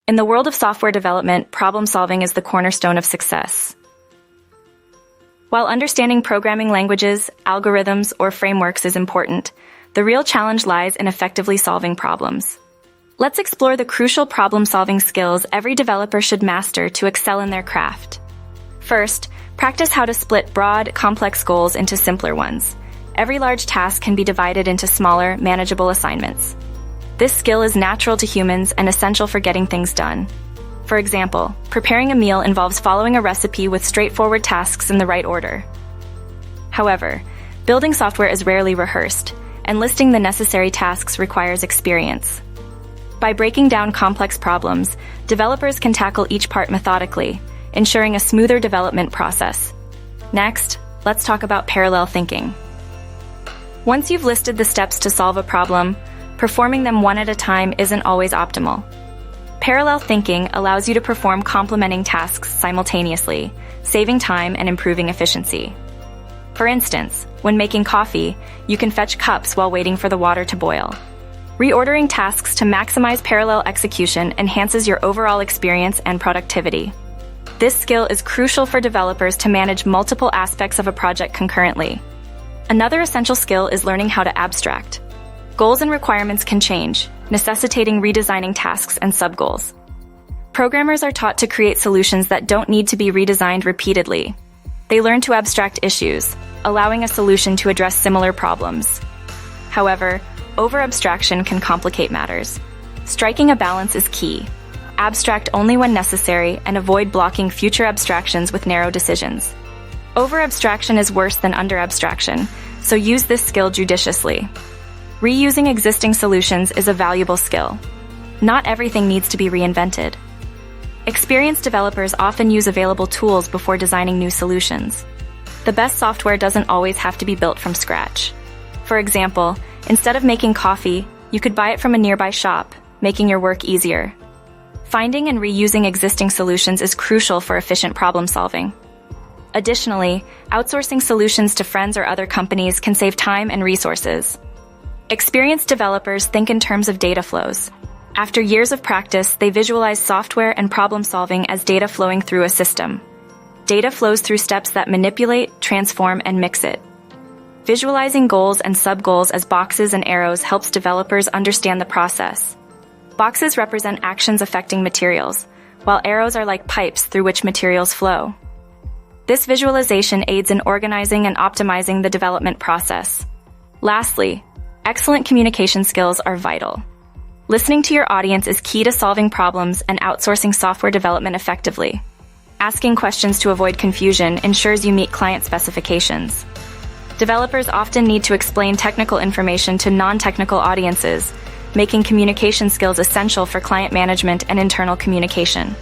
In the world of software development, problem-solving is the cornerstone of success. While understanding programming languages, algorithms, or frameworks is important, the real challenge lies in effectively solving problems. Let's explore the crucial problem-solving skills every developer should master to excel in their craft. First, practice how to split broad, complex goals into simpler ones. Every large task can be divided into smaller, manageable assignments. This skill is natural to humans and essential for getting things done. For example, preparing a meal involves following a recipe with straightforward tasks in the right order. However, building software is rarely rehearsed, and listing the necessary tasks requires experience. By breaking down complex problems, developers can tackle each part methodically, ensuring a smoother development process. Next, let's talk about parallel thinking. Once you've listed the steps to solve a problem, performing them one at a time isn't always optimal. Parallel thinking allows you to perform complementing tasks simultaneously, saving time and improving efficiency. For instance, when making coffee, you can fetch cups while waiting for the water to boil. Reordering tasks to maximize parallel execution enhances your overall experience and productivity. This skill is crucial for developers to manage multiple aspects of a project concurrently. Another essential skill is learning how to abstract. Goals and requirements can change, necessitating redesigning tasks and subgoals. Programmers are taught to create solutions that don't need to be redesigned repeatedly. They learn to abstract issues, allowing a solution to address similar problems. However, over-abstraction can complicate matters. Striking a balance is key. Abstract only when necessary and avoid blocking future abstractions with narrow decisions. Over-abstraction is worse than under-abstraction, so use this skill judiciously. Reusing existing solutions is a valuable skill. Not everything needs to be reinvented. Experienced developers often use available tools before designing new solutions. The best software doesn't always have to be built from scratch. For example, instead of making coffee, you could buy it from a nearby shop, making your work easier. Finding and reusing existing solutions is crucial for efficient problem solving. Additionally, outsourcing solutions to friends or other companies can save time and resources. Experienced developers think in terms of data flows. After years of practice, they visualize software and problem solving as data flowing through a system. Data flows through steps that manipulate, transform, and mix it. Visualizing goals and sub-goals as boxes and arrows helps developers understand the process. Boxes represent actions affecting materials, while arrows are like pipes through which materials flow. This visualization aids in organizing and optimizing the development process. Lastly, excellent communication skills are vital. Listening to your audience is key to solving problems and outsourcing software development effectively. Asking questions to avoid confusion ensures you meet client specifications. Developers often need to explain technical information to non-technical audiences, making communication skills essential for client management and internal communication.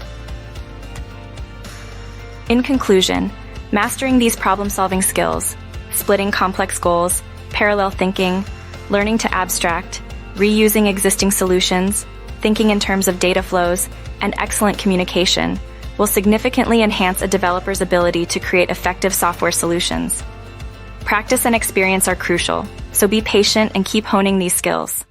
In conclusion, mastering these problem-solving skills, splitting complex goals, parallel thinking, learning to abstract, reusing existing solutions, thinking in terms of data flows, and excellent communication will significantly enhance a developer's ability to create effective software solutions. Practice and experience are crucial, so be patient and keep honing these skills.